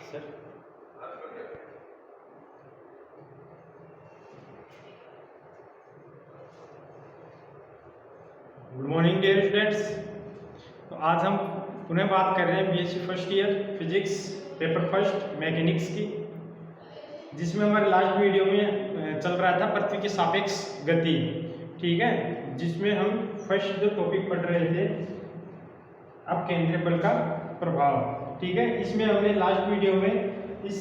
Sir. Good morning dear students. तो आज हम पुनः बात कर रहे हैं BSc first year physics paper first mechanics की, जिसमें हमारे लास्ट वीडियो में चल रहा था पृथ्वी के सापेक्ष गति। ठीक है, जिसमें हम फर्स्ट जो टॉपिक पढ़ रहे थे अब केंद्रीय बल का प्रभाव। ठीक है, इसमें हमने लास्ट वीडियो में इस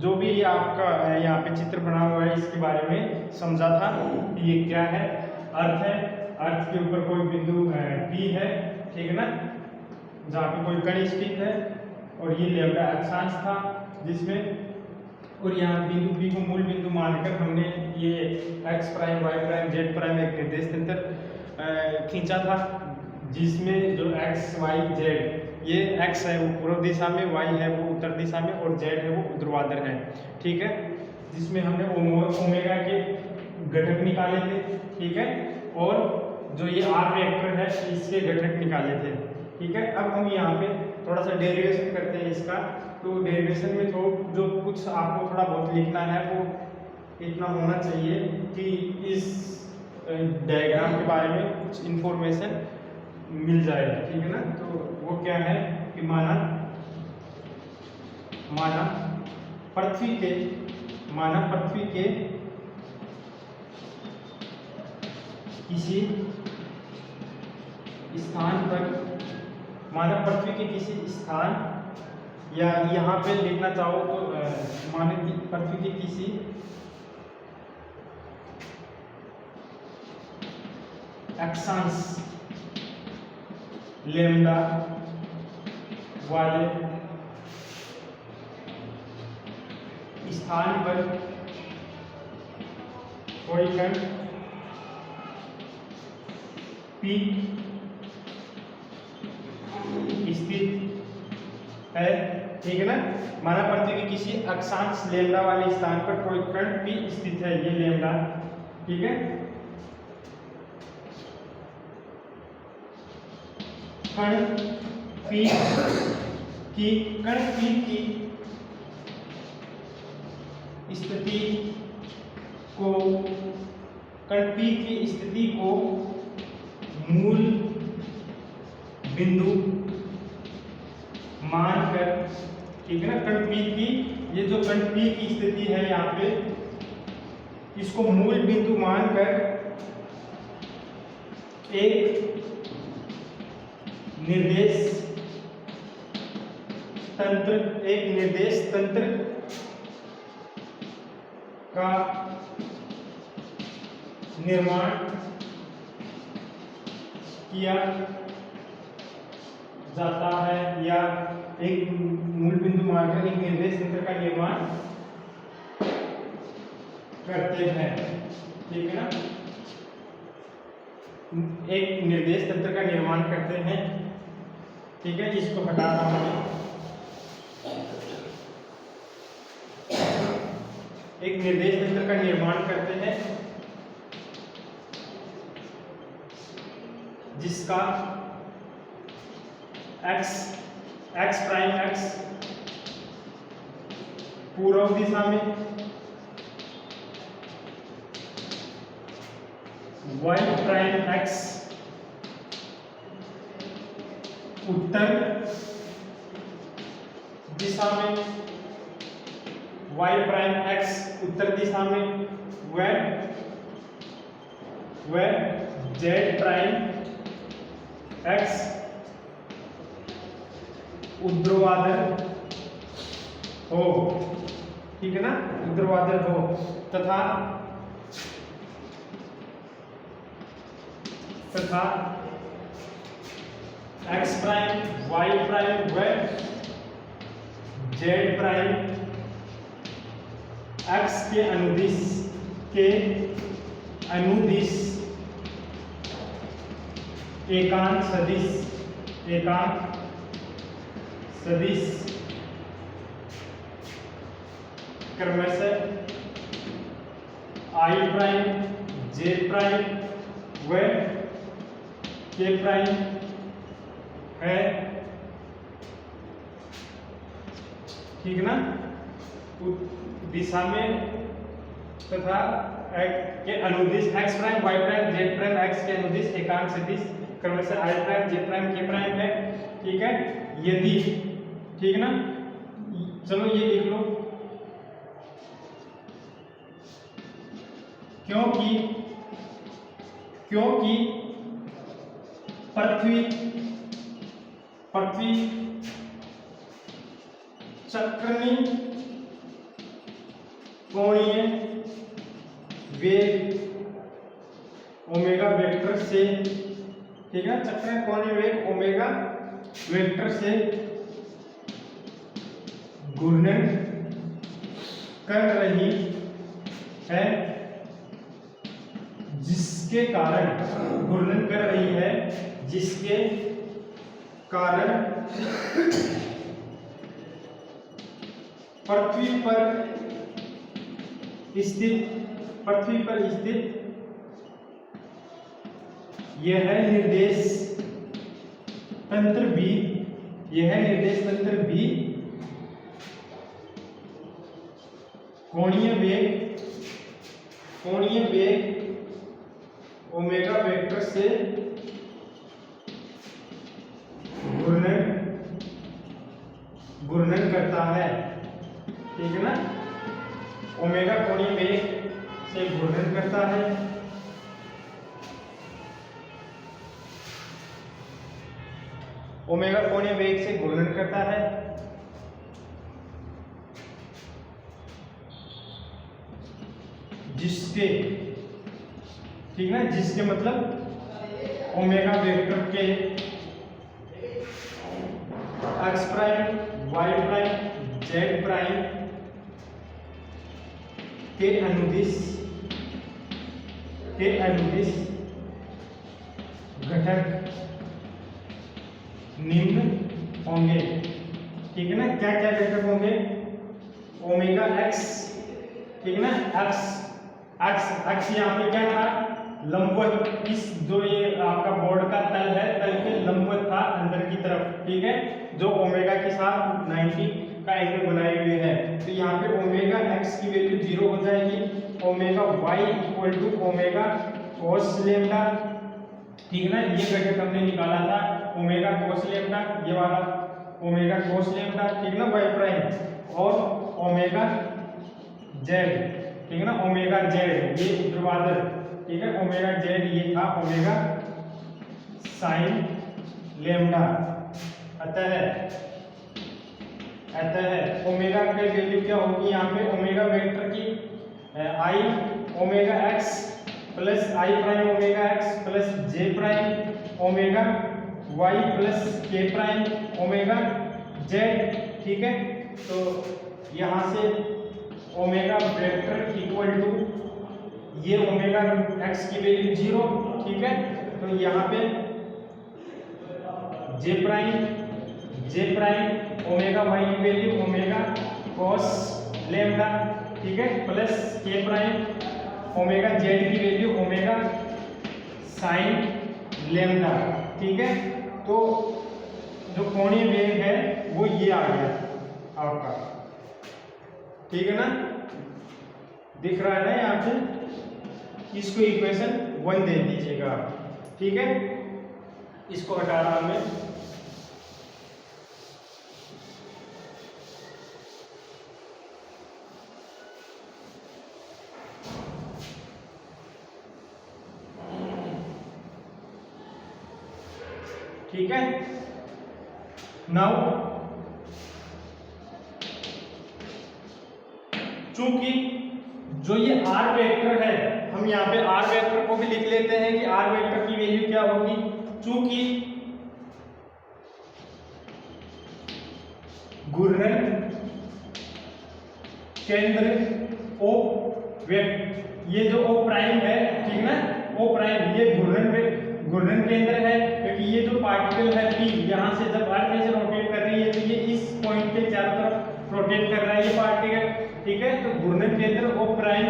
जो भी आपका यहाँ पे चित्र बना हुआ है इसके बारे में समझा था कि ये क्या है। अर्थ है, अर्थ के ऊपर कोई बिंदु P है, ठीक है ना, जहाँ पे कोई कण स्थित है, और ये लैम्डा अक्षांश था जिसमें, और यहाँ बिंदु P को मूल बिंदु मानकर हमने ये x prime y prime z prime एक निर्देश तंत्र खींचा था, जिसमें जो x y z, ये x है वो पूर्व दिशा में, y है वो उत्तर दिशा में, और z है वो ऊर्ध्वाधर है। ठीक है, जिसमें हमने ओमेगा के घटक निकाले थे। ठीक है, और जो ये r वेक्टर है इसके घटक निकाले थे। ठीक है, अब हम यहाँ पे थोड़ा सा डेरिवेशन करते हैं इसका। तो डेरिवेशन में तो जो कुछ आपको थोड़ा बहुत लिखना है वो इतना होना चाहिए कि इस डायग्राम के बारे में कुछ इंफॉर्मेशन मिल जाए। ठीक है ना, तो वो क्या है कि माना पृथ्वी के किसी स्थान पर, माना पृथ्वी के किसी स्थान, या यहाँ पे लिखना चाहो तो माना कि पृथ्वी के किसी अक्षांश लैम्डा वाले स्थान पर कोई कण P स्थित है। ठीक है ना, माना पृथ्वी के किसी अक्षांश लैम्डा वाले स्थान पर कोई कण P स्थित है, ये लैम्डा। ठीक है, कण P की स्थिति को, कण P की स्थिति को मूल बिंदु मानकर, ठीक है ना, कण P की, ये जो कण P की स्थिति है यहाँ पे, इसको मूल बिंदु मानकर एक निर्देश तंत्र का निर्माण किया जाता है, या एक मूल बिंदु मानकर एक निर्देश तंत्र का निर्माण करते हैं। ठीक है ना, एक निर्देश तंत्र का निर्माण करते हैं। ठीक है, इसको हटा रहा हूं मैं। एक निर्देश तंत्र का निर्माण करते हैं जिसका x प्राइम x पूर्व दिशा में, y प्राइम x उत्तर दिशा में, y प्राइम x उत्तर दिशा में, व z प्राइम x ऊर्ध्वाधर हो। ठीक है ना, ऊर्ध्वाधर हो, तथा x प्राइम y प्राइम व z प्राइम x के अनुदिश एकांक सदिश क्रमशः I प्राइम J प्राइम व K प्राइम है ठीक ना, दिशा में तथा के अनुदिश x prime y prime z prime x के अनुदिश एकांक सदिश क्रमशः i prime j prime k prime है। ठीक है, यदि, ठीक ना, चलो ये लिख लो, क्योंकि पृथ्वी चक्रणीय कोणीय वेग ओमेगा वेक्टर से, ठीक है, चक्रणीय कोणीय वेग ओमेगा वेक्टर से घूर्णन कर रही है, जिसके कारण घूर्णन कर रही है, जिसके कारण पृथ्वी पर स्थित यह निर्देश तंत्र भी कोणीय वेग ओमेगा वेक्टर से घूर्णन करता है। ठीक है ना, ओमेगा कोणीय वेग से घूर्णन करता है। ओमेगा कोणीय वेग से घूर्णन करता है, जिसके, ठीक ना, जिसके मतलब ओमेगा वेक्टर के x prime y prime z prime के अनुदिश घटक निम्न होंगे। ठीक है ना, क्या क्या घटक होंगे? ओमेगा x, ठीक है ना, x यहाँ पे क्या था? लंबवत, इस जो ये आपका बोर्ड का तल है, तल के लंबवत था अंदर की तरफ। ठीक है, जो ओमेगा के साथ 90 का एंगल बनाए हुए है। तो यहाँ पे ओमेगा x की वैल्यू 0 हो जाएगी, omega y equal to omega cos lambda. ठीक है ना, ये घटक हमने निकाला था, ओमेगा कोस लेम्डा, ये वाला ओमेगा कोस लेम्डा, ठीक ना, y प्राइम, और ओमेगा z, ठीक है ना, ओमेगा z, ये ऊर्ध्वाधर, ठीक है, ओमेगा z ये था ओमेगा साइन लेम्डा। अतः ओमेगा की वैल्यू क्या होगी यहाँ पे? ओमेगा वेक्टर की I omega x plus I prime omega x plus J prime omega y plus K prime omega z। ठीक है, तो यहाँ से ओमेगा वेक्टर इक्वल टू ये ओमेगा x की वैल्यू 0। ठीक है, तो यहाँ पे जे प्राइम ओमेगा y की वैल्यू ओमेगा cos लेम्डा, ठीक है, plus K prime omega z की वैल्यू ओमेगा साइन लेम्डा। ठीक है, तो जो कोणीय वेग है वो ये आ गया आपका। ठीक है ना, दिख रहा है ना यहाँ पे? इसको इक्वेशन 1 दे दीजिएगा आप। ठीक है, इसको हटा रहा हूं मैं। ठीक है, नाउ चूंकि जो ये r वेक्टर है, हम यहाँ पे r वेक्टर को भी लिख लेते हैं कि r वेक्टर की वैल्यू क्या होगी। चूंकि घूर्णन केंद्र O वेक्टर, ये जो O प्राइम है, ठीक ना, O प्राइम ये घूर्णन केंद्र है, क्योंकि ये जो पार्टिकल है P, यहाँ से जब अर्थ से रोटेट कर रही है तो ये इस पॉइंट के चारों तरफ रोटेट कर रहा है ये पार्टिकल। ठीक है, तो घूर्णन केंद्र O प्राइम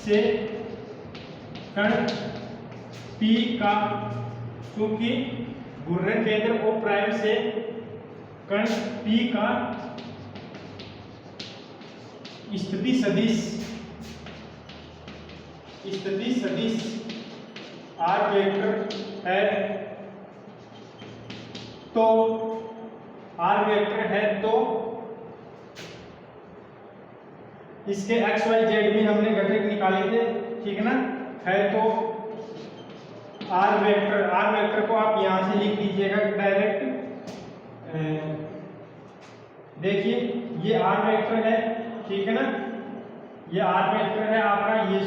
से कण P का, क्योंकि घूर्णन केंद्र O प्राइम से कण P का स्थिति सदिश आर वेक्टर है तो इसके एक्स वाई जेड में हमने घटक निकाले थे, ठीक है ना, है तो आर वेक्टर को आप यहां से लिख दीजिएगा डायरेक्ट। देखिए ये आर वेक्टर है, ठीक है ना, ये आर वेक्टर है आपका, ये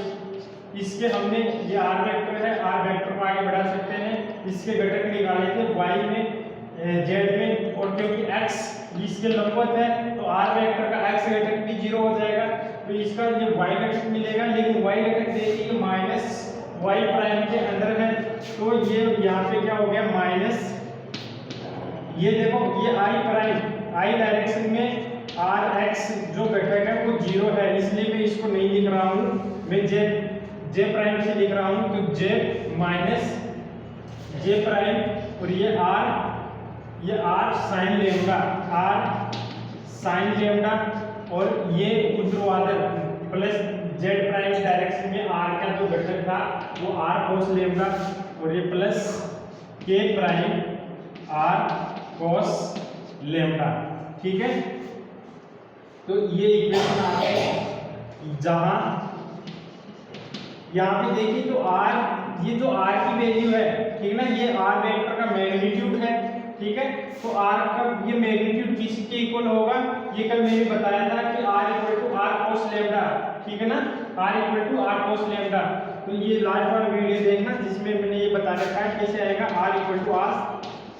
इसके हमने ये आर वेक्टर है, आर वेक्टर को आगे बढ़ा सकते हैं, इसके घटक निकाले थे वाई में जेड में, और क्योंकि एक्स इसके लंबवत है तो आर वेक्टर का एक्स घटक भी 0 हो जाएगा, तो इसका ये वाई घटक मिलेगा, लेकिन वाई घटक देखिए माइनस वाई प्राइम के अंदर है, तो ये यहाँ पे क्या हो गया माइनस, ये देखो ये आई प्राइम आई डायरेक्शन में आर एक्स जो घटक है वो 0 है, इसलिए मैं इसको नहीं लिख रहा हूँ, मैं जे प्राइम से लिख रहा हूँ, तो जे माइनस जे प्राइम और ये R sine lambda, R sine lambda, और ये ऊर्ध्वाधर प्लस जेड प्राइम डायरेक्शन में आर का जो घटक था वो आर कोस लेमडा, और ये plus K prime R cos lambda, ठीक है। तो ये इक्वेशन आ गई, जहां यहाँ पे देखिए तो आर, ये जो आर की वैल्यू है, ठीक है ना, ये आर वेक्टर का मैग्नीट्यूड है, ठीक है, तो आर का ये मैग्नीट्यूड किसके इक्वल होगा, ये कल मैंने बताया था कि R equal to R cos lambda, ठीक है ना, R equal to R cos lambda, तो ये लास्ट वाला वीडियो देखना जिसमें मैंने ये बता रखा है कैसे आएगा R equal to R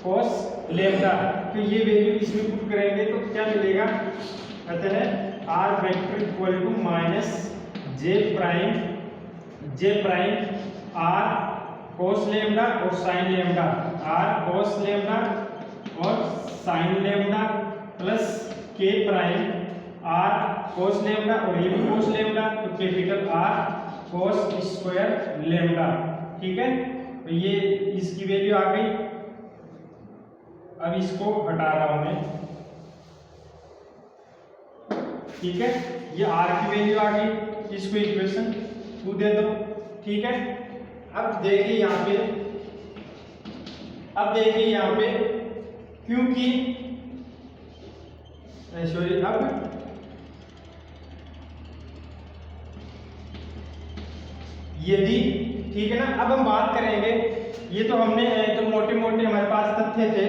cos lambda, तो ये वैल्यू इसमें पुट करेंगे तो क्या मिलेगा, अतः R vector equal to minus J prime R cos lambda और sine lambda, R cos lambda और sine lambda plus K prime R cos lambda, और ये भी कोस लेमडा, तो capital R cos square lambda, ठीक है, तो ये इसकी वैल्यू आ गई। अब इसको हटा रहा हूं मैं, ठीक है, ये आर की वैल्यू आ गई, इसको इक्वेशन 2 दे दो, ठीक है। अब देखिए यहाँ पे क्योंकि सॉरी, अब यदि, ठीक है ना, अब हम बात करेंगे, ये तो हमने जो मोटे मोटे हमारे पास तथ्य थे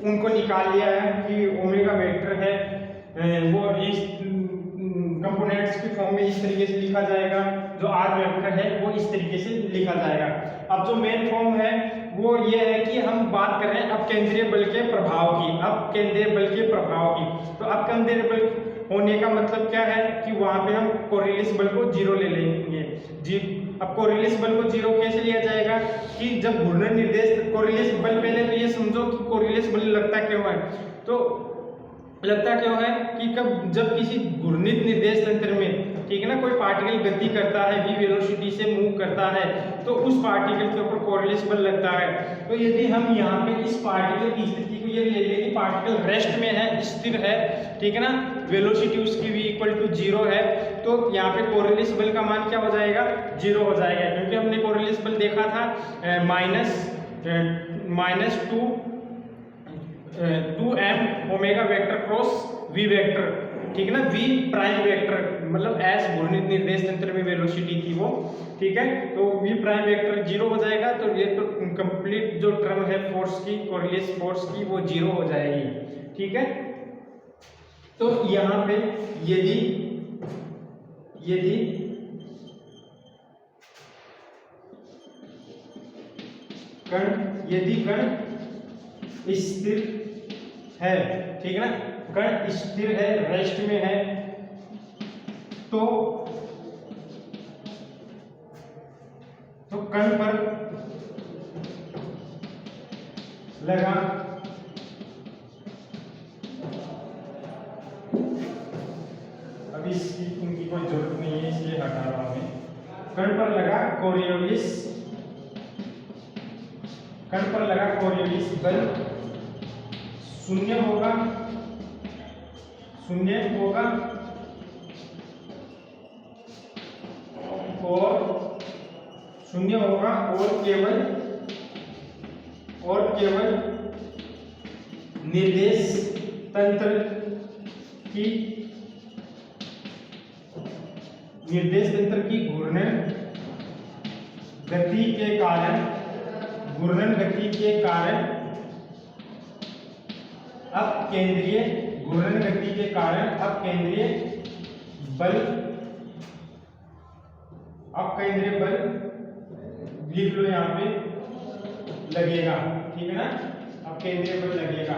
उनको निकाल लिया है कि ओमेगा वेक्टर है, वो इस कंपोनेंट्स की फॉर्म में इस तरीके से लिखा जाएगा, जो आर वेक्टर है वो इस तरीके से लिखा जाएगा। अब जो मेन फॉर्म है वो ये है कि हम बात कर रहे हैं अब केंद्रीय बल के प्रभाव की, तो अब केंद्रीय बल होने का मतलब क्या है कि वहां पे हम कोरिलेस बल को 0 ले लेंगे जी। अब कोरिलेस बल को 0 कैसे लिया जाएगा कि जब घूर्णन निर्देश कोरिलेस बल, पहले तो ये समझो कि कोरिलेस बल लगता क्यों है, तो लगता क्यों है कि जब किसी घूर्णित निर्देश तंत्र में, ठीक है ना, कोई पार्टिकल गति करता है, v वेलोसिटी से मूव करता है, तो उस पार्टिकल के ऊपर कोरिलेस बल लगता है। तो यदि हम यहाँ पे इस पार्टिकल की स्थिति को ये ले लें कि पार्टिकल रेस्ट में है, स्थिर है, ठीक है ना, वेलोसिटी उसकी v इक्वल टू 0 है, तो यहाँ पे कोरिलेस बल का मान क्या हो जाएगा, 0 हो जाएगा, क्योंकि हमने कोरिलेस बल देखा था minus 2m omega vector cross v vector, ठीक है ना, v प्राइम वेक्टर मतलब एस घूर्णित निर्देश तंत्र में वेलोसिटी थी वो, ठीक है, तो v प्राइम वेक्टर 0 हो जाएगा, तो ये तो कंप्लीट जो टर्म है फोर्स की, कोरिलेस फोर्स की, वो 0 हो जाएगी, ठीक है। तो यहाँ पे यदि कण स्थिर है, ठीक है ना, कण स्थिर है, रेस्ट में है, तो कण पर लगा अभी इनकी कोई जरूरत नहीं है इसलिए हटा रहा हूं मैं, कण पर लगा कोरियोलिस बल शून्य होगा शून्य होगा और केवल निर्देश तंत्र की घूर्णन गति के कारण अपकेंद्रीय बल लिख लो यहाँ पे लगेगा, ठीक है ना, अपकेंद्रीय बल लगेगा।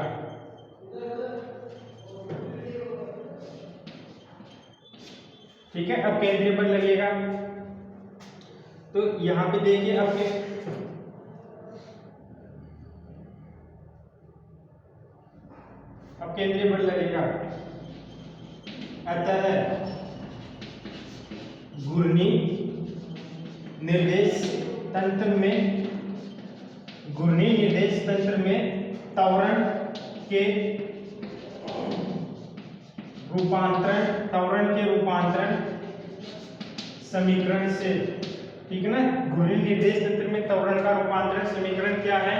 ठीक है, अपकेंद्रीय बल लगेगा। तो यहाँ पे देखिए अपकेंद्रीय बल लगेगा, अतः घूर्णी निर्देश तंत्र में त्वरण के रूपांतरण समीकरण से, ठीक है ना, घूर्णी निर्देश तंत्र में त्वरण का रूपांतरण समीकरण क्या है?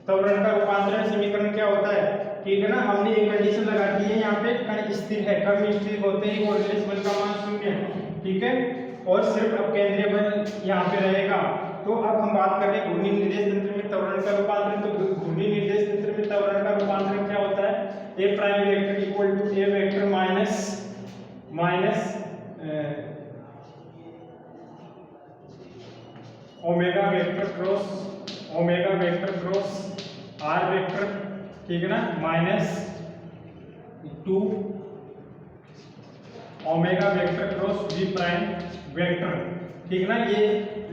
त्वरण का रूपांतरण समीकरण क्या होता है? ठीक है ना, हमने एक कंडीशन लगा दी है यहाँ पे, कण स्थिर है, कण स्थिर होते ही कोऑर्डिनेट बल का मान 0 है, ठीक है, और सिर्फ अपकेंद्रीय बल यहाँ पे रहेगा। तो अब हम बात कर रहे हैं घूर्णी निर्देश तंत्र में त्वरण का रूपांतरण। तो घूर्णी निर्देश तंत्र में त्वरण का रूपांतरण क्या होता है? a prime vector equal to a vector minus omega vector cross r vector, ठीक है ना, minus 2 omega vector cross v prime vector, ठीक है ना। ये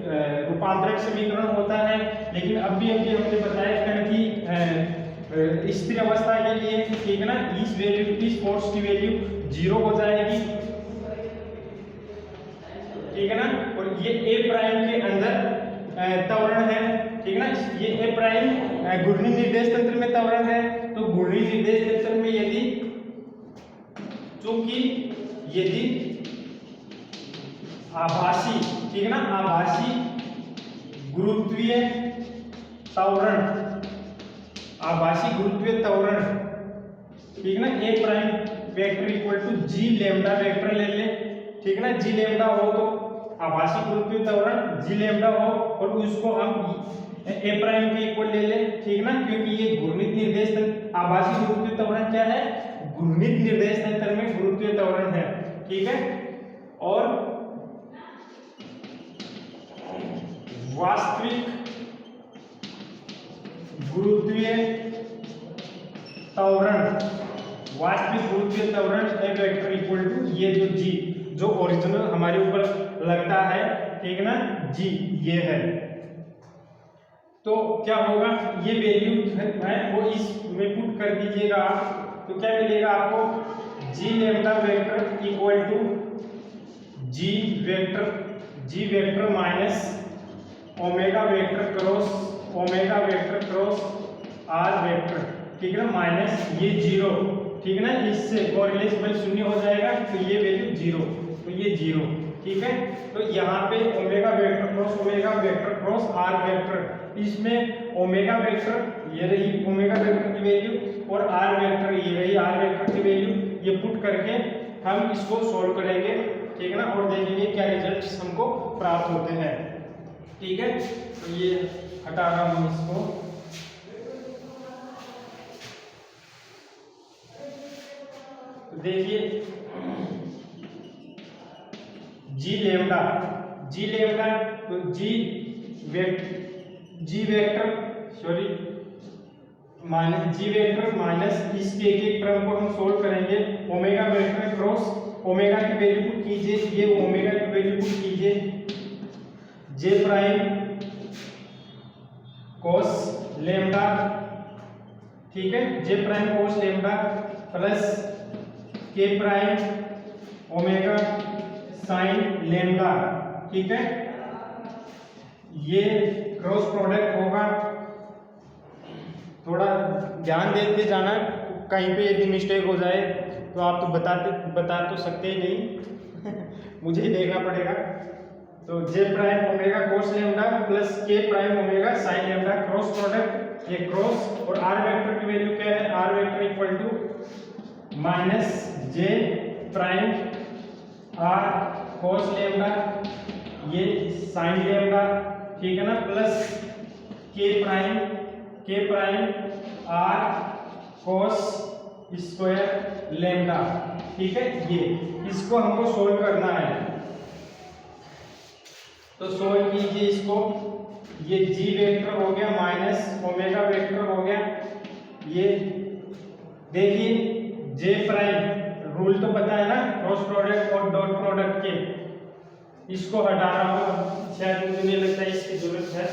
रूपांतरण समीकरण होता है। लेकिन अभी हमने बताया कण की स्थिर अवस्था के लिए, ठीक है ना, इस फोर्स की वैल्यू 0 हो जाएगी, ठीक है ना। और ये a प्राइम के अंदर त्वरण है, ठीक है ना, ये a प्राइम घूर्णी निर्देश तंत्र में त्वरण है। तो घूर्णी निर्देश तंत्र में यदि आभासी, ठीक है ना, आभासी गुरुत्वीय त्वरण, ठीक है ना, a prime vector equal to g lambda vector ले ले, ठीक है ना, g लैम्डा हो तो आभासी गुरुत्वीय त्वरण g लैम्डा हो, और उसको हम a प्राइम के इक्वल ले ले, ठीक है ना, क्योंकि ये घूर्णित निर्देश तंत्र, आभासी गुरुत्वीय त्वरण क्या है? घूर्णित निर्देश तंत्र में गुरुत्वीय त्वरण है, ठीक है। और वास्तविक गुरुत्वीय त्वरण एक वेक्टर इक्वल टू ये जो g, जो ओरिजिनल हमारे ऊपर लगता है, ठीक है ना, g ये है। तो क्या होगा, ये वैल्यू है वो इसमें पुट कर दीजिएगा आप, तो क्या मिलेगा आपको? g lambda vector equal to g vector minus omega vector cross r vector, ठीक है ना, माइनस ये 0, ठीक है ना, इससे कोऑर्डिनेट बल 0 हो जाएगा, तो ये वैल्यू 0, तो ये 0, ठीक है। तो यहाँ पे omega vector cross r vector, इसमें ओमेगा वेक्टर ये रही ओमेगा वेक्टर की वैल्यू, और r वेक्टर ये रही r वेक्टर की वैल्यू, ये पुट करके हम इसको सॉल्व करेंगे, ठीक है ना, और देखेंगे क्या रिजल्ट्स हमको प्राप्त होते हैं, ठीक है। तो ये हटा रहा हूँ इसको, तो देखिए g लैम्डा तो g वेक्टर माइनस इसके एक क्रम को हम सोल्व करेंगे। ओमेगा वेक्टर क्रॉस ओमेगा की वैल्यू पुट कीजिए, ये ओमेगा की वैल्यू पुट कीजिए, j प्राइम cos लैम्डा, ठीक है, j prime cos lambda plus k prime omega sign lambda, ठीक है। ये क्रॉस प्रोडक्ट होगा, थोड़ा ध्यान देते जाना, कहीं पे यदि मिस्टेक हो जाए तो आप तो बता तो सकते ही नहीं, मुझे ही देखना पड़ेगा। तो J prime omega cos lambda plus K prime omega sine lambda cross product, ये क्रॉस, और आर वेक्टर की वैल्यू क्या है, R vector equal to minus J prime R cos lambda, ये साइन लेमडा, ठीक है ना, plus K prime R cos square lambda, ठीक है। ये इसको हमको सोल्व करना है, तो सोल्व कीजिए इसको। ये जी वेक्टर हो गया माइनस ओमेगा वेक्टर हो गया, ये देखिए जे प्राइम रूल तो पता है ना, क्रॉस प्रोडक्ट और डॉट प्रोडक्ट के, इसको हटा रहा हूं, शायद मुझे नहीं लगता इसकी जरूरत है।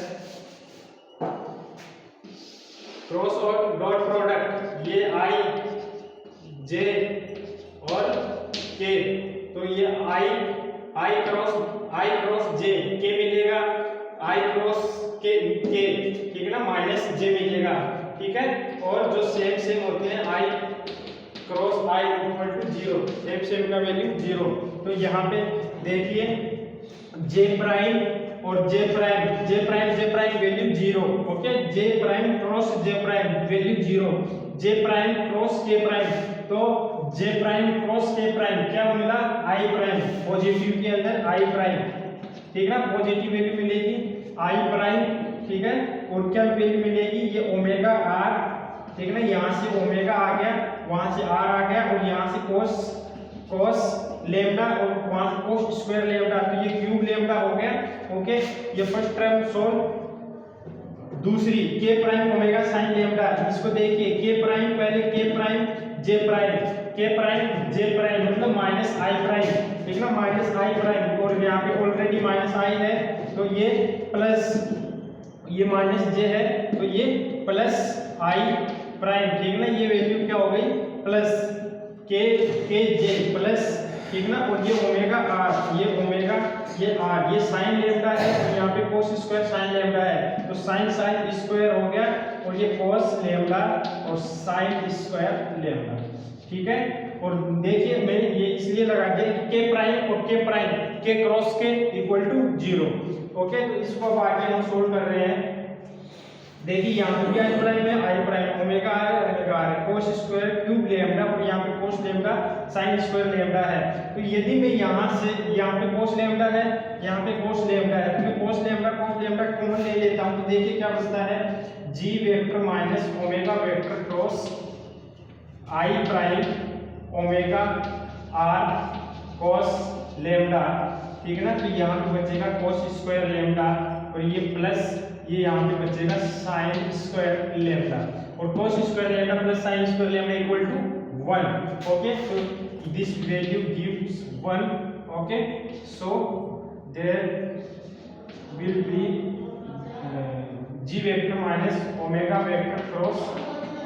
क्रॉस और डॉट प्रोडक्ट, ये आई जे और के, तो ये आई क्रॉस जे के मिलेगा, आई क्रॉस के, ठीक है ना, माइनस जे मिलेगा, ठीक है। और जो सेम होते हैं I cross I equal to 0, same का वैल्यू 0। तो यहाँ पे देखिए जे प्राइम और J prime value 0, okay. J prime cross J prime value 0, J prime cross K prime, तो J prime cross K prime क्या मिला, आई प्राइम, पॉजिटिव के अंदर आई प्राइम, ठीक है ना, पॉजिटिव वैल्यू मिलेगी आई प्राइम, ठीक है। और क्या वैल्यू मिलेगी, ये ओमेगा आर, ठीक है ना, यहाँ से ओमेगा आ गया, वहां से आर आ गया, और यहाँ से कोस लेमडा और वहां से कोस स्क्वायर लेमडा, तो ये क्यूब लेमडा हो गया, ओके। ये फर्स्ट टर्म सोल्व। दूसरी के प्राइम ओमेगा साइन लेमडा, इसको देखिए के प्राइम, पहले के प्राइम जे प्राइम मतलब माइनस आई प्राइम, ठीक है ना, माइनस आई प्राइम, और यहाँ पे ऑलरेडी माइनस आई है, तो ये प्लस, ये माइनस जे है, तो ये प्लस आई प्राइम, ठीक है ना, ये वैल्यू क्या हो गई, प्लस के जे प्लस, ठीक है ना, और ये ओमेगा आर, ये ओमेगा, ये आर, ये साइन लेमडा है, और यहाँ पे कोस स्क्वायर साइन लेमडा है, तो साइन स्क्वायर हो गया, और ये कोस लेमडा और साइन स्क्वायर लेमडा, ठीक है। और देखिए मैंने ये इसलिए लगा दिया कि के प्राइम और के क्रॉस के इक्वल टू 0, ओके। तो इसको अब आगे हम सोल्व कर रहे हैं। देखिए यहाँ पे आई प्राइम है, आई प्राइम ओमेगा है, कोस स्क्वायर क्यूब लेमडा, और यहाँ पे कोस लेमडा साइन स्क्वायर लेमडा है। तो यदि मैं यहाँ से, यहाँ पे कोस लेमडा है, यहाँ पे कोस लेमडा है, तो मैं कोस लेमडा कॉमन ले लेता हूँ, तो देखिए क्या बचता है, G vector minus omega vector cross I prime omega R cos lambda, ठीक है ना। तो यहाँ पे बचेगा कोस स्क्वायर लेमडा, और ये प्लस, ये यहाँ पे बचेगा साइन स्क्वायर लेमडा, और cos square lambda plus sine square lambda equal to 1, okay. तो this value gives 1, okay. So there will be G vector minus omega vector cross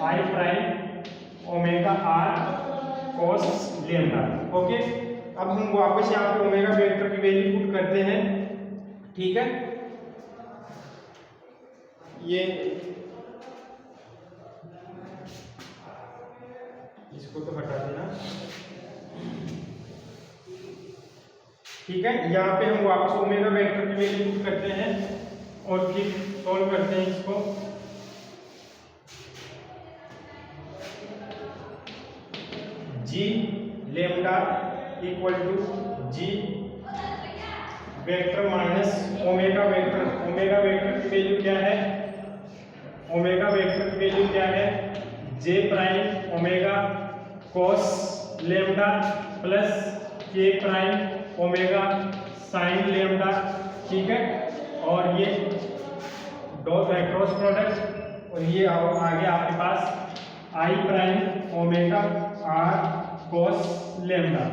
I prime omega R cos lambda, okay. अब हम वापस यहाँ पे omega vector की value put करते हैं, ठीक है। ये इसको तो हटा देना, ठीक है। यहाँ पे हम वापस ओमेगा वेक्टर की वैल्यू पुट करते हैं और फिर सॉल्व करते हैं इसको। G lambda equal to G vector minus omega vector की वैल्यू क्या है, ओमेगा वेक्टर की वैल्यू क्या है, J prime omega cos lambda plus K prime omega sine lambda, ठीक है। और ये डॉट क्रॉस प्रोडक्ट, और ये आगे आपके पास I prime omega R cos lambda,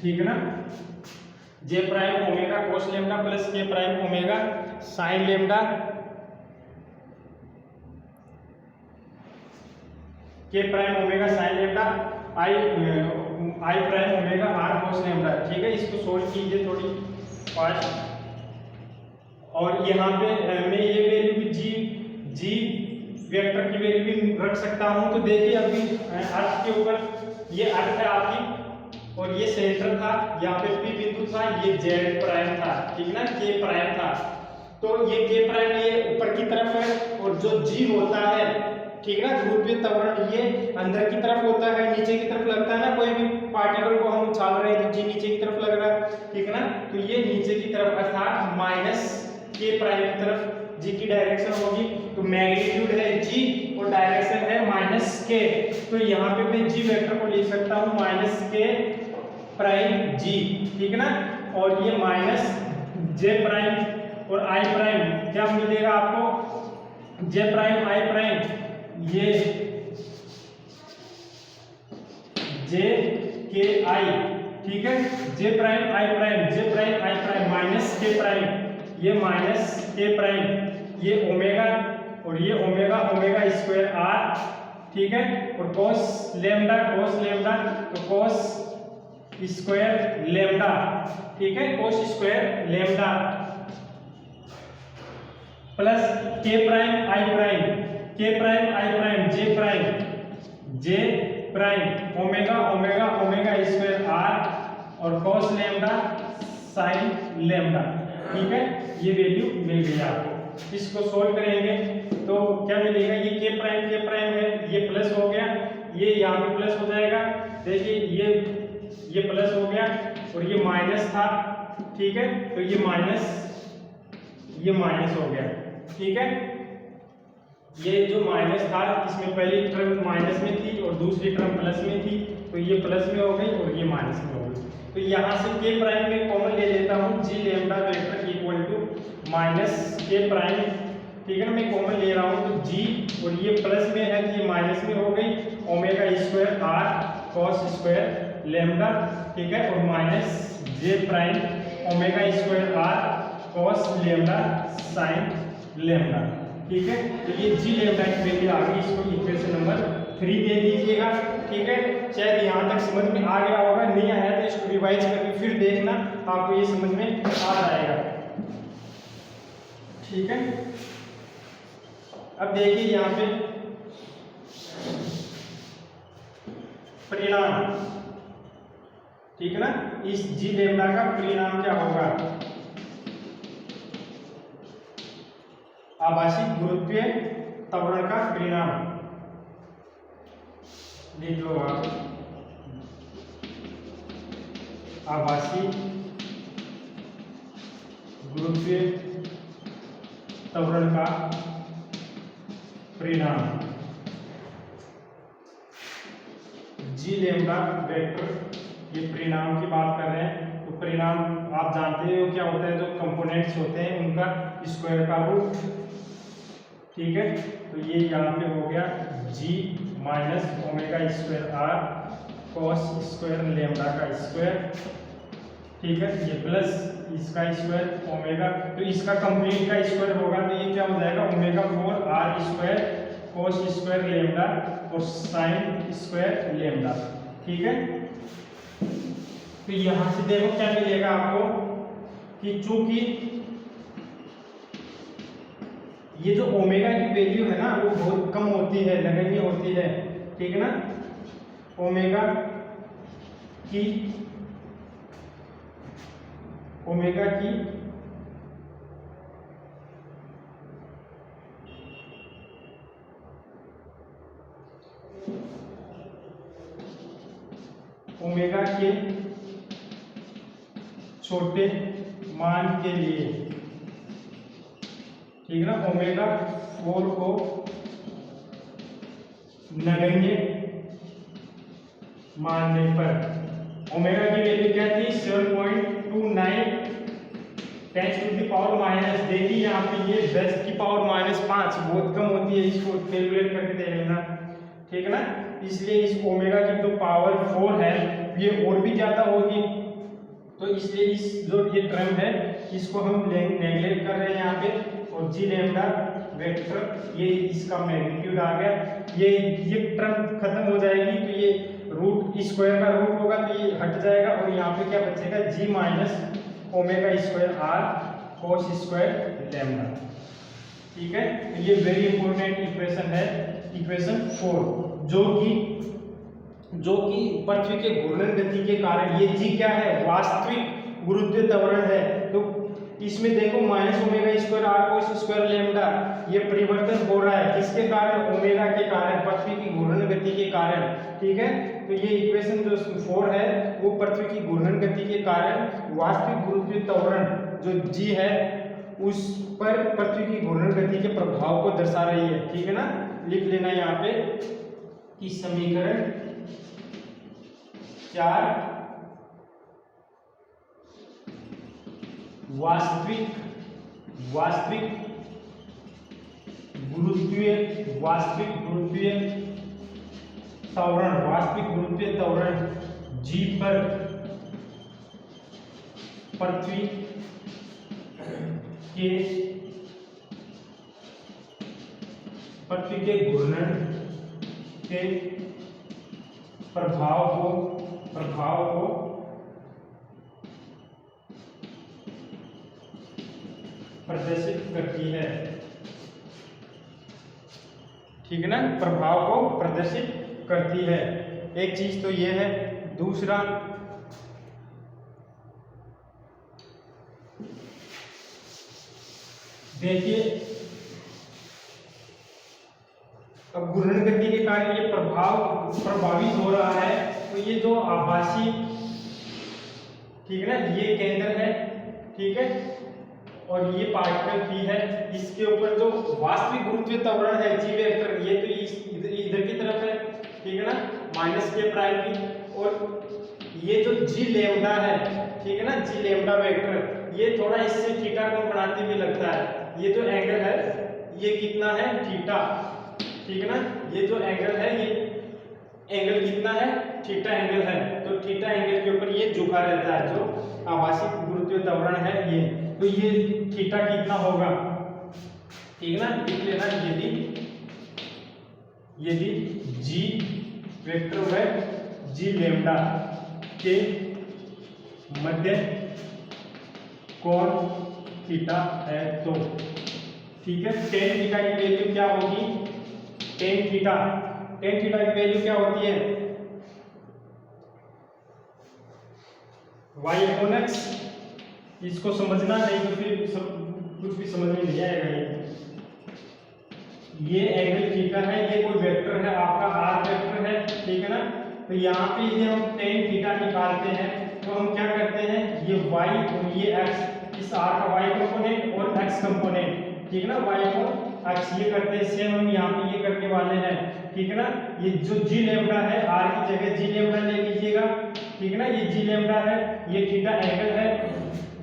ठीक है ना, J prime omega cos lambda plus K prime omega sine lambda, K prime omega sine lambda, I prime omega R cos lambda, ठीक है। इसको सोल्व कीजिए थोड़ी फास्ट। और यहाँ पे मैं ये वैल्यू भी जी वेक्टर की वैल्यू भी रख सकता हूँ। तो देखिए अभी अर्थ के ऊपर, ये अर्थ है आपकी और ये सेंटर था, यहाँ पे P बिंदु था, ये Z प्राइम था, ठीक ना, K प्राइम था। तो ये K प्राइम ये ऊपर की तरफ है और जो G होता है, ठीक ना, ध्रुवीय त्वरण ये अंदर की तरफ होता है, नीचे की तरफ लगता है ना, कोई भी पार्टिकल को हम उछाल रहे हैं तो G नीचे की तरफ लग रहा है, ठीक ना, तो ये नीचे की तरफ अर्थात माइनस K प्राइम की तरफ G की डायरेक्शन होगी। तो मैग्नीट्यूड है G और डायरेक्शन है माइनस K, तो यहाँ पे मैं G वेक्टर को लिख सकता हूँ माइनस K प्राइम G, ठीक ना, और ये माइनस J प्राइम और I प्राइम क्या मिलेगा आपको, J प्राइम I प्राइम, ये J K I, ठीक है, J prime I prime, J prime I prime minus K prime, ये माइनस K प्राइम, ये ओमेगा और ये ओमेगा ओमेगा स्क्वायर R, ठीक है, और cos लेम्डा तो cos स्क्वायर लेम्डा, ठीक है, cos square lambda plus K prime I prime, K prime I prime, J prime omega omega omega square R और cos लेम्डा sin लेम्डा, ठीक है, ये वैल्यू मिल गई आपको। इसको सोल्व करेंगे तो क्या मिलेगा, ये K प्राइम है, ये प्लस हो गया, ये यहाँ पे प्लस हो जाएगा, देखिए ये प्लस हो गया और ये माइनस था, ठीक है, तो ये माइनस हो गया, ठीक है, ये जो माइनस था इसमें पहली टर्म माइनस में थी और दूसरी टर्म प्लस में थी, तो ये प्लस में हो गई और ये माइनस में हो गई। तो यहाँ से K प्राइम में कॉमन ले लेता हूँ, G lambda vector equal to minus K prime, ठीक है ना, मैं कॉमन ले रहा हूँ तो G और ये प्लस में है तो ये माइनस में हो गई, omega square R cos square lambda, ठीक है, और minus J prime omega square R cos lambda sin lambda, ठीक है, तो ये G लेम्डा की वैल्यू आ गई, इसको इक्वेशन नंबर 3 दे दीजिएगा, ठीक है, शायद यहाँ तक समझ में आ गया होगा, नहीं आया तो इसको रिवाइज करके फिर देखना, आपको ये समझ में आ जाएगा, ठीक है। अब देखिए यहाँ पे परिणाम, ठीक है ना, इस G लेम्डा का परिणाम क्या होगा, आभासी गुरुत्वीय त्वरण का परिणाम लिख लो आप, आभासी गुरुत्वीय त्वरण का परिणाम, G लेम्डा वेक्टर, ये परिणाम की बात कर रहे हैं, तो परिणाम आप जानते हो क्या होता है, जो कंपोनेंट्स होते हैं उनका स्क्वायर का रूट, ठीक है, तो ये यहाँ पे हो गया G minus omega square R cos square lambda का स्क्वायर, ठीक है, ये प्लस इसका स्क्वायर ओमेगा, तो इसका कंप्लीट का स्क्वायर होगा तो ये क्या हो जाएगा, omega 4 R square cos square lambda और sin स्क्वायर लेम्डा, ठीक है। तो यहाँ से देखो क्या मिलेगा आपको कि चूंकि ये जो ओमेगा की वैल्यू है ना वो बहुत कम होती है, नगण्य होती है, ठीक है ना, ओमेगा की ओमेगा के छोटे मान के लिए, ठीक है ना, ओमेगा 4 को नगण्य मानने पर ओमेगा की वैल्यू क्या थी 7.29 10 टू द पावर माइनस, देखिए यहाँ पे ये 10 की पावर -5 बहुत कम होती है, इसको कैलकुलेट करके देख लेना, ठीक है ना, इसलिए इस ओमेगा की जो पावर 4 है ये और भी ज्यादा होगी, तो इसलिए इस जो ये टर्म है इसको हम नेगलेक्ट कर रहे हैं यहाँ पे, और G लेम्डा वेक्टर ये इसका मैग्नीट्यूड आ गया, ये टर्म खत्म हो जाएगी, तो ये रूट स्क्वायर का रूट होगा तो ये हट जाएगा और यहाँ पे क्या बचेगा G minus omega square R cos square lambda, ठीक है, तो ये वेरी इंपॉर्टेंट इक्वेशन है, इक्वेशन 4, जो कि जो कि पृथ्वी के घूर्णन गति के कारण, ये जी क्या है, वास्तविक गुरुत्वीय त्वरण है। तो इसमें देखो minus omega square R cos square lambda, ये परिवर्तन हो रहा है किसके कारण, ओमेगा के कारण, पृथ्वी की घूर्णन गति के कारण। ठीक है, तो ये इक्वेशन जो 4 है वो पृथ्वी की घूर्णन गति के कारण वास्तविक गुरुत्वीय त्वरण जो जी है उस पर पृथ्वी की घूर्णन गति के प्रभाव को दर्शा रही है। ठीक है ना, लिख लेना यहाँ पे कि समीकरण 4 वास्तविक गुरुत्वीय त्वरण जी पर पृथ्वी के घूर्णन के प्रभाव को प्रदर्शित करती है। ठीक है ना, प्रभाव को प्रदर्शित करती है। एक चीज तो ये है। दूसरा, देखिए अब घूर्णन गति के कारण ये प्रभावित हो रहा है, तो ये जो आभासी, ठीक है ना, ये केंद्र है, ठीक है, और ये पार्टिकल पी है, इसके ऊपर जो वास्तविक गुरुत्वीय त्वरण है जी वेक्टर, ये तो इधर की तरफ है, ठीक है ना, माइनस के प्राइम की, और ये जो जी लैम्डा है, ठीक है ना, जी लैम्डा वेक्टर, ये थोड़ा इससे थीटा कोण बनाते हुए लगता है। ये जो एंगल है ये कितना है, थीटा, ठीक है ना, ये जो एंगल है ये एंगल कितना है, थीटा एंगल है। तो थीटा एंगल के ऊपर ये झुका रहता है जो आभासी गुरुत्वीय त्वरण है ये। तो ये थीटा कितना होगा, ठीक है ना, लिख लेना, यदि जी वेक्टर है जी लैम्डा के मध्य कोण थीटा है तो, ठीक है, टेन थीटा की वैल्यू क्या होगी, टेन थीटा की वैल्यू क्या होती है, y अपॉन x। इसको समझना, नहीं तो फिर कुछ भी समझ में नहीं आएगा। ये एंगल थीटा है, ये कोई वेक्टर है आपका r वेक्टर है, ठीक है ना। तो यहाँ पे यदि हम टेन थीटा निकालते हैं तो हम क्या करते हैं, ये y और ये x, इस r का y कंपोनेंट और x कंपोनेंट, ठीक है ना, y और x ये करते हैं। सेम हम यहाँ पे ये करने वाले हैं, ठीक है ना। ये जो जी लैम्डा है, r की जगह जी लैम्डा ले लीजिएगा, ठीक है ना, ये जी लैम्डा है, ये थीटा एंगल है।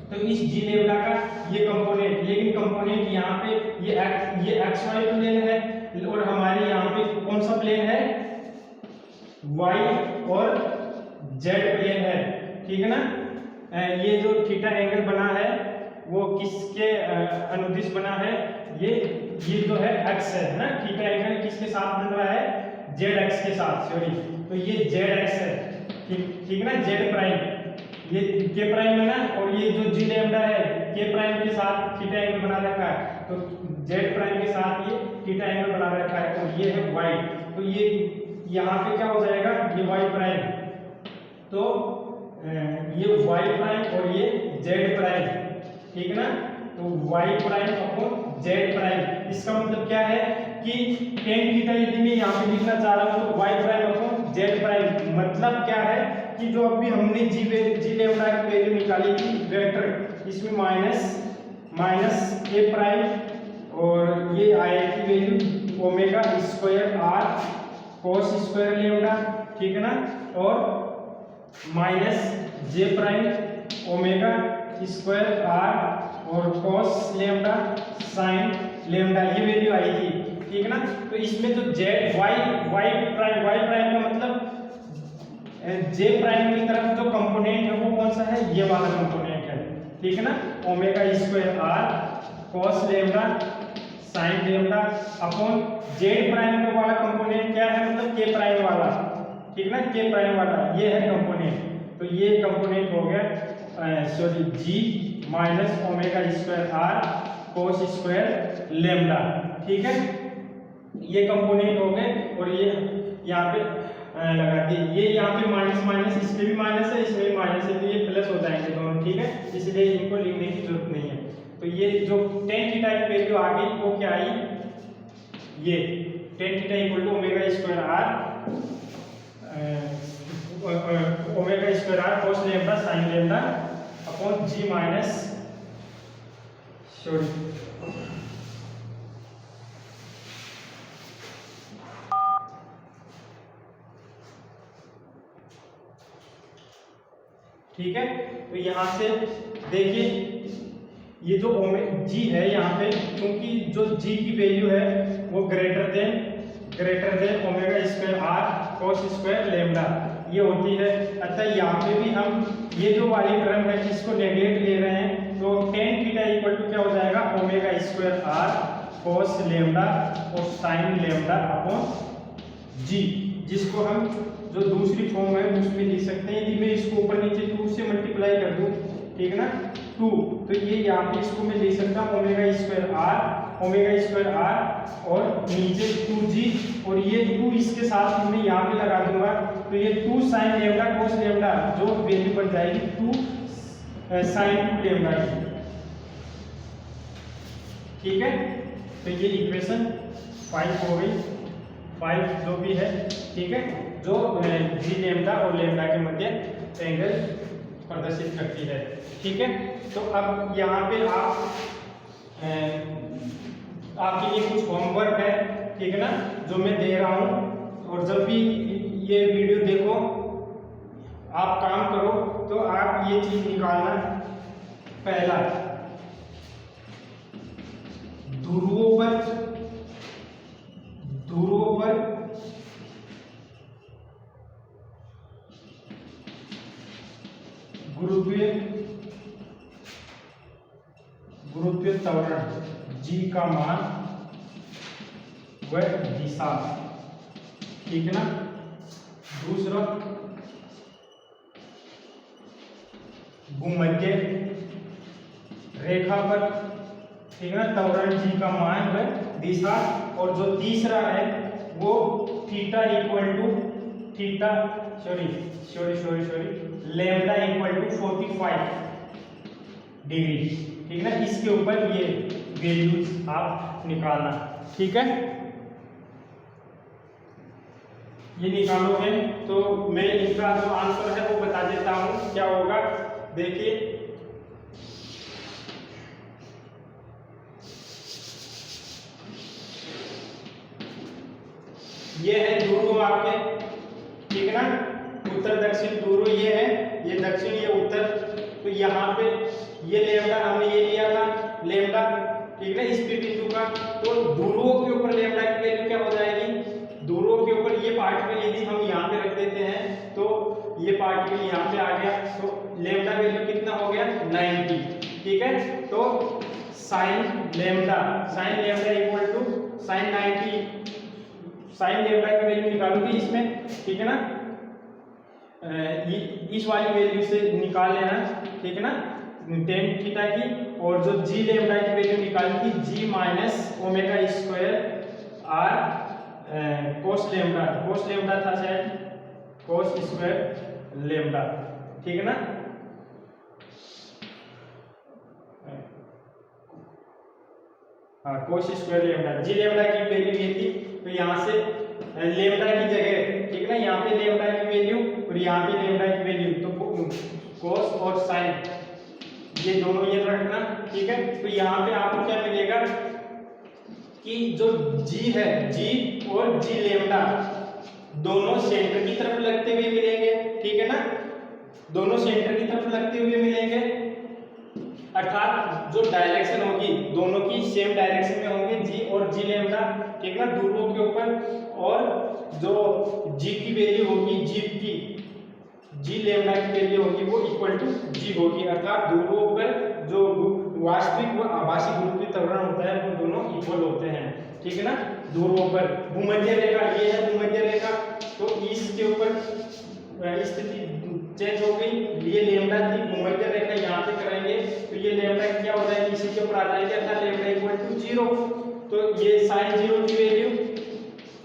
तो इस जी लैम्डा का ये कंपोनेंट, लेकिन कंपोनेंट यहाँ पे ये एक्स वाई प्लेन है, और हमारे यहाँ पे कौन सा प्लेन है, वाई और जेड प्लेन है, ठीक है ना। ये जो थीटा एंगल बना है वो किसके अनुदिश बना है, ये जो है एक्स है ना, थीटा एंगल किसके साथ बन रहा है, जेड एक्स के साथ, सॉरी, तो ये जेड एक्स है, ठीक है ना, जेड प्राइम, ये के प्राइम है ना, और ये जो जी लैम्डा है के प्राइम के साथ थीटा एंगल बना रखा है, तो जेड प्राइम के साथ ये थीटा एंगल बना रखा है, और ये है वाई। तो ये यहाँ पे क्या हो जाएगा, ये वाई प्राइम, तो ये वाई प्राइम और ये जेड प्राइम, ठीक है ना। तो Y prime upon Z prime, इसका मतलब क्या है कि टेन थीटा यदि मैं यहाँ पे लिखना चाह रहा हूँ तो Y prime upon Z prime, मतलब क्या है कि जो अभी हमने जी लैम्डा की वैल्यू निकाली थी वेक्टर, इसमें माइनस ए प्राइम और ये आएगी value omega square R cos square lambda, ठीक है ना, और minus J prime omega square R और कोस लैम्डा साइन लैम्डा, ये वैल्यू आई थी, ठीक है ना। तो इसमें जो जेड वाई प्राइम का मतलब जे प्राइम की तरफ जो कंपोनेंट है वो कौन सा है, ये वाला कंपोनेंट है, ठीक है ना, omega square R cos lambda sine lambda upon Z prime का वाला कंपोनेंट क्या है, मतलब के प्राइम वाला, ठीक है ना, के प्राइम वाला ये है कंपोनेंट। तो ये कंपोनेंट हो गया sorry G minus omega square R cos square lambda, ठीक है, ये कंपोनेंट हो गए। और ये यहाँ पे लगा दिए। ये यहाँ पे माइनस माइनस, इसमें भी माइनस है, इसमें भी माइनस है, तो ये प्लस हो जाएंगे दोनों, ठीक है, इसलिए इनको लिखने की जरूरत नहीं है। तो ये जो टेन थीटा की वैल्यू आ गई वो क्या आई, ये tan theta equal to omega square R omega square R cos lambda sine lambda upon G minus sorry ठीक है। तो यहाँ से देखिए ये जो जी है यहाँ पे, क्योंकि जो जी की वैल्यू है वो greater than omega square R cos square lambda ये होती है। अतः यहाँ पे भी हम ये जो वाली टर्म है इसको नेगलेक्ट ले रहे हैं, तो टेन थीटा इक्वल टू क्या हो जाएगा, omega square R cos lambda और साइन लैम्डा अपॉन जी, जिसको हम जो दूसरी फॉर्म है उसमें लिख सकते हैं। यदि मैं इसको ऊपर नीचे 2 से मल्टीप्लाई कर दूं, ठीक है ना, 2, तो ये यहाँ पे इसको मैं लिख सकता हूँ ओमेगा स्क्वायर आर और नीचे 2g, और ये 2 इसके साथ मैं यहाँ पे लगा दूंगा, तो ये 2 साइन लैम्डा कोस लैम्डा जो वैल्यू बन जाएगी 2 साइन 2 लैम्डा की, ठीक है। तो ये इक्वेशन 5 हो गई, 5 जो भी है, ठीक है, जो जी लैम्डा और लैम्डा के मध्य एंगल प्रदर्शित करती है, ठीक है। तो अब यहाँ पे आपके लिए कुछ होमवर्क है, ठीक है ना, जो मैं दे रहा हूँ, और जब भी ये वीडियो देखो आप काम करो तो आप ये चीज निकालना। पहला, ध्रुवों पर गुरुत्वीय त्वरण जी का मान व दिशा, ठीक है ना। दूसरा, भूमध्य रेखा पर, ठीक है ना, त्वरण जी का मान व दिशा, और जो तीसरा है वो theta equal to lambda equal to 45 degree, ठीक है ना। इसके ऊपर ये वैल्यूज आप निकालना, ठीक है। ये निकालोगे तो मैं इनका जो आंसर है वो बता देता हूं क्या होगा। देखिए ये है ध्रुव आपके, ठीक है ना, उत्तर दक्षिण ध्रुव ये है, ये दक्षिण ये उत्तर। तो यहाँ पे ये लैम्डा हमने ये लिया था लैम्डा, ठीक है, इस पे बिंदु का, तो ध्रुवों के ऊपर लैम्डा की वैल्यू क्या हो जाएगी, ध्रुवों के ऊपर ये पार्टिकल यदि हम यहाँ पे रख देते हैं तो ये पार्टिकल यहाँ पे आ गया, तो लैम्डा वैल्यू कितना हो गया 90, ठीक है। तो sine lambda equal to sine 90, sine lambda की वैल्यू निकालोगे इसमें, ठीक है ना, इस वाली वैल्यू से निकाल लेना, ठीक है ना, टेन थीटा की, और जो जी लैम्डा की वैल्यू निकालनी थी G minus omega square R cos lambda था शायद, कोस स्क्वायर लैम्डा, ठीक है ना। हाँ, cos square lambda, G lambda की वैल्यू ये थी, तो यहाँ से लैम्डा की जगह, ठीक है ना, यहाँ पे लैम्डा की वैल्यू और यहाँ पे लैम्डा की वैल्यू, तो कोस और साइन ये दोनों ये रखना, ठीक है। तो यहाँ पे आपको क्या मिलेगा कि जो जी है, जी और जी लैम्डा दोनों सेंटर की तरफ लगते हुए मिलेंगे, ठीक है ना, दोनों सेंटर की तरफ लगते हुए मिलेंगे, अर्थात जो डायरेक्शन होगी दोनों की सेम डायरेक्शन में होंगे जी और जी लैम्डा, ठीक है ना, ध्रुवों के ऊपर, और जो जी की वैल्यू होगी जी लैम्डा की वैल्यू होगी वो इक्वल टू जी होगी, अर्थात ध्रुवों पर जो वास्तविक व आभासी गुरुत्वीय त्वरण होता है वो दोनों इक्वल होते हैं, ठीक है ना। ध्रुवों पर भूमध्य रेखा, ये है भूमध्य रेखा, तो इसके ऊपर स्थिति चेंज हो गई, ये लैम्डा थी, भूमध्य रेखा यहाँ पे करेंगे तो ये लैम्डा क्या हो जाएगी, इसी के ऊपर आ जाएगी, अर्थात लैम्डा इक्वल टू 0, तो ये साइन 0 की वैल्यू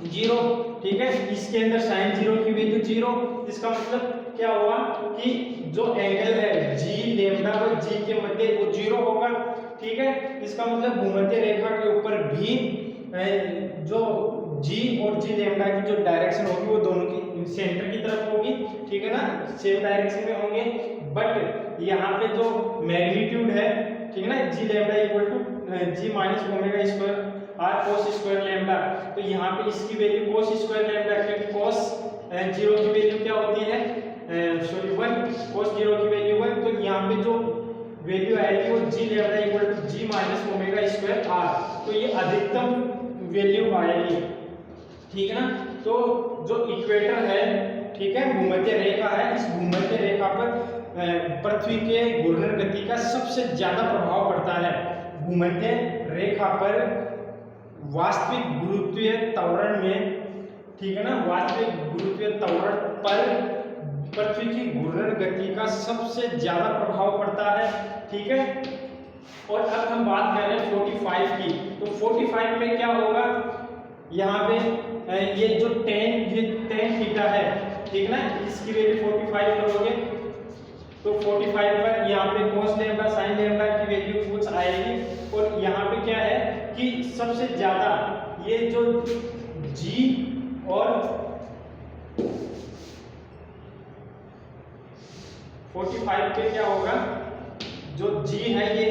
जीरो, ठीक है। इसके अंदर साइन जीरो की वैल्यू जीरो, इसका मतलब क्या हुआ कि जो एंगल है जी लेम्डा व जी के मध्य वो जीरो होगा, ठीक है। इसका मतलब भूमध्य रेखा के ऊपर भी जो जी और जी लेम्डा की जो डायरेक्शन होगी वो दोनों की सेंटर की तरफ होगी, ठीक है ना, सेम डायरेक्शन में होंगे। बट यहाँ पे जो मैग्नीट्यूड है, ठीक है ना, G lambda equal to G minus omega square R cos square lambda, तो यहाँ पे इसकी वैल्यू कोस स्क्वायर लेम्डा, क्योंकि कोस जीरो की वैल्यू क्या होती है, सॉरी 1, कोस जीरो की वैल्यू 1, तो यहाँ पे जो वैल्यू आएगी वो G lambda equal to G minus omega square R, तो ये अधिकतम वैल्यू आएगी, ठीक है ना। तो जो इक्वेटर है, ठीक है, भूमध्य रेखा है, इस भूमध्य रेखा पर पृथ्वी के घूर्णन गति का सबसे ज्यादा प्रभाव पड़ता है। भूमध्य रेखा पर वास्तविक गुरुत्वीय त्वरण में, ठीक है ना, वास्तविक गुरुत्वीय त्वरण पर पृथ्वी की घूर्णन गति का सबसे ज्यादा प्रभाव पड़ता है, ठीक है। और अब हम बात कर रहे हैं 45 की, तो 45 में क्या होगा, यहाँ पे ये जो टेन थीटा है, ठीक है ना, इसकी वैल्यू 45 करोगे तो 45 पर यहाँ पे cos लेम्डा sin लेम्डा की वैल्यू कुछ आएगी। और यहाँ पे क्या है कि सबसे ज्यादा ये जो G और 45 पे क्या होगा, जो G है ये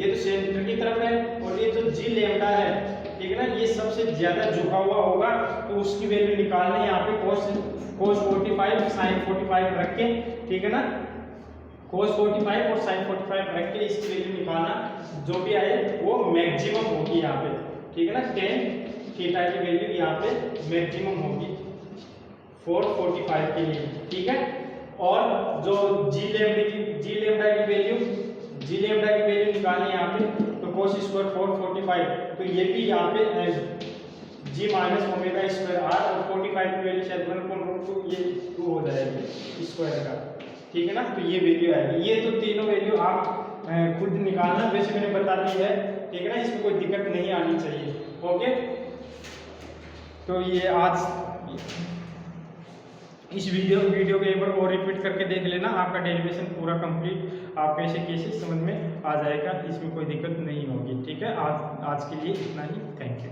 तो सेंटर की तरफ है, और ये जो G लेम्डा है, ठीक है ना, ये सबसे ज्यादा झुका हुआ होगा, तो उसकी वैल्यू निकालना है यहाँ पे cos 45 sin 45 रख के, ठीक है ना, cos 45 और sin 45 रख के इसकी वैल्यू निकालना, जो भी आए वो मैक्सिमम होगी यहाँ पे, ठीक है ना, tan थीटा की वैल्यू यहाँ पे मैक्सिमम होगी 45 के लिए, ठीक है। और जो जी लेम्डा की वैल्यू निकालनी यहाँ पे, तो cos स्क्वायर 445, तो ये भी यहाँ पे जी माइनस ओमेगा स्क्वायर आर, और 45 की वैल्यू शायद 1/√2, ये 2 हो जाएगी स्क्वायर का, ठीक है ना, तो ये वैल्यू आएगी। ये तो तीनों वैल्यू आप खुद निकालना, वैसे मैंने बता दी है, ठीक है ना, इसमें कोई दिक्कत नहीं आनी चाहिए, ओके। तो ये आज इस वीडियो को एक बार और रिपीट करके देख लेना, आपका डेरिवेशन पूरा कंप्लीट आपको ऐसे केसेस समझ में आ जाएगा, इसमें कोई दिक्कत नहीं होगी, ठीक है। आज के लिए इतना ही, थैंक यू।